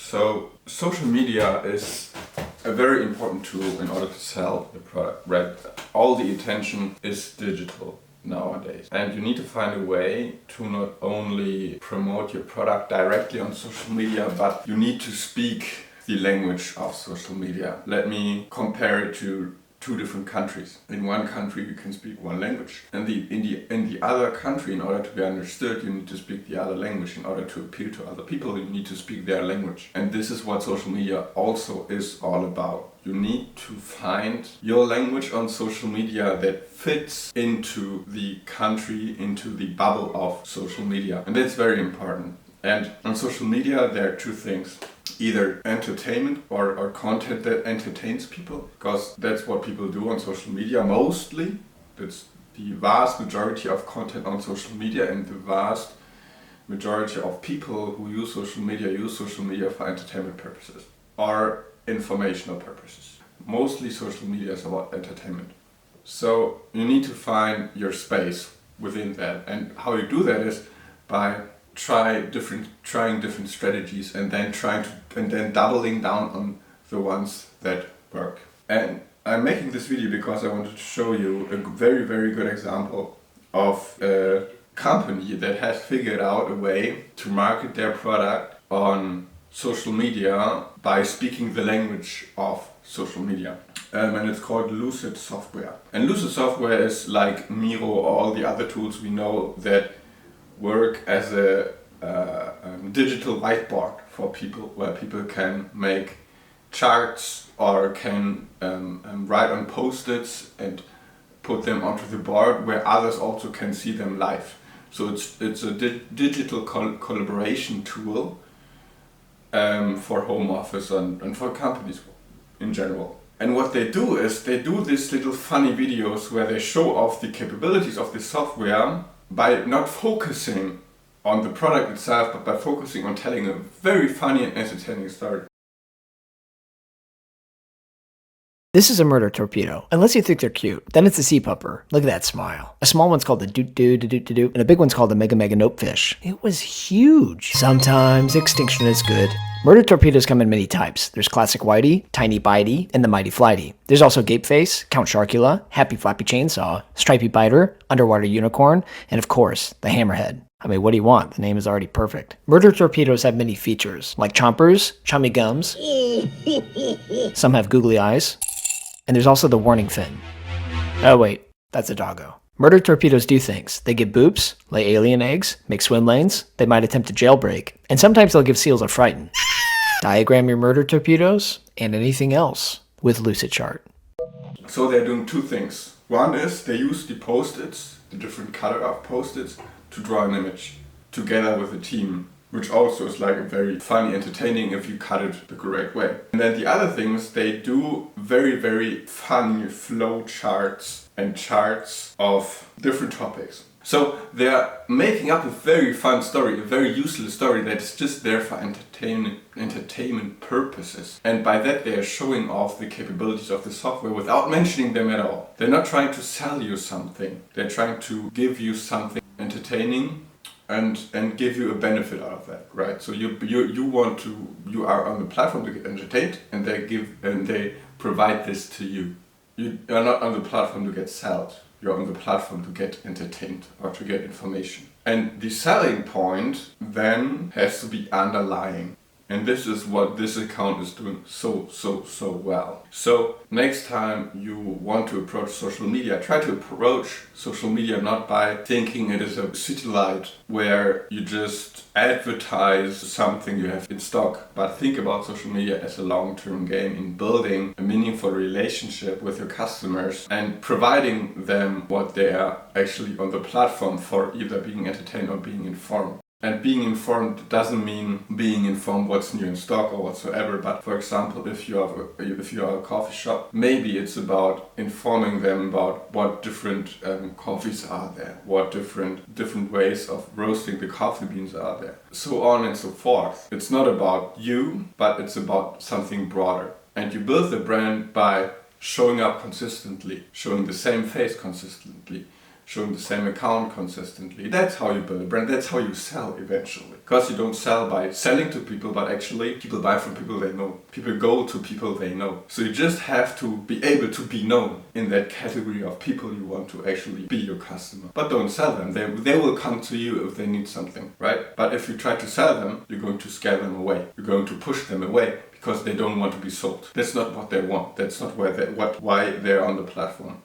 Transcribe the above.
So social media is a very important tool in order to sell the product, right? All the attention is digital nowadays. And you need to find a way to not only promote your product directly on social media, but you need to speak the language of social media. Let me compare it to two different countries. In one country you can speak one language, and in the other country, in order to be understood, you need to speak the other language. In order to appeal to other people, you need to speak their language. And this is what social media also is all about. You need to find your language on social media that fits into the country, into the bubble of social media. And that's very important. And on social media there are two things. Either entertainment or content that entertains people, because that's what people do on social media mostly. That's the vast majority of content on social media, and the vast majority of people who use social media for entertainment purposes or informational purposes. Mostly social media is about entertainment. So you need to find your space within that, and how you do that is by trying different strategies and then doubling down on the ones that work. And I'm making this video because I wanted to show you a very, very good example of a company that has figured out a way to market their product on social media by speaking the language of social media. And it's called Lucid software. And Lucid software is like Miro or all the other tools we know that work as a digital whiteboard for people, where people can make charts or can write on post-its and put them onto the board, where others also can see them live. So it's a digital collaboration tool for home office and for companies in general. And what they do is they do these little funny videos where they show off the capabilities of the software by not focusing on the product itself, but by focusing on telling a very funny and entertaining story. This is a murder torpedo. Unless you think they're cute, then it's a sea pupper. Look at that smile. A small one's called the doot-doo-doo-doo-doo, and a big one's called the mega notefish. It was huge. Sometimes extinction is good. Murder torpedoes come in many types. There's classic whitey, tiny bitey, and the mighty flighty. There's also gapeface, Count Sharkula, happy flappy chainsaw, stripey biter, underwater unicorn, and of course, the hammerhead. I mean, what do you want? The name is already perfect. Murder torpedoes have many features, like chompers, chummy gums. Some have googly eyes. And there's also the warning fin. Oh wait, that's a doggo. Murder torpedoes do things. They give boops, lay alien eggs, make swim lanes, they might attempt to jailbreak, and sometimes they'll give seals a frighten. Diagram your murder torpedoes, and anything else, with Lucidchart. So they're doing two things. One is they use the post-its, the different color of post-its, to draw an image together with a team, which also is like very funny, entertaining if you cut it the correct way. And then the other things, they do very, very funny flow charts and charts of different topics. So they're making up a very fun story, a very useless story that's just there for entertainment purposes. And by that they are showing off the capabilities of the software without mentioning them at all. They're not trying to sell you something. They're trying to give you something entertaining and give you a benefit out of that, right? So you are on the platform to get entertained, and they provide this to you. You are not on the platform to get sold. You're on the platform to get entertained or to get information. And the selling point then has to be underlying. And this is what this account is doing so well. So next time you want to approach social media, try to approach social media not by thinking it is a city light where you just advertise something you have in stock, but think about social media as a long-term game in building a meaningful relationship with your customers and providing them what they are actually on the platform for, either being entertained or being informed. And being informed doesn't mean being informed what's new in stock or whatsoever, but for example, if you are a coffee shop, maybe it's about informing them about what different coffees are there, what different ways of roasting the coffee beans are there, so on and so forth. It's not about you, but it's about something broader. And you build the brand by showing up consistently, showing the same face consistently, showing the same account consistently. That's how you build a brand. That's how you sell eventually. Because you don't sell by selling to people, but actually people buy from people they know. People go to people they know. So you just have to be able to be known in that category of people you want to actually be your customer. But don't sell them. They will come to you if they need something, right? But if you try to sell them, you're going to scare them away. You're going to push them away because they don't want to be sold. That's not what they want. That's not why they're on the platform.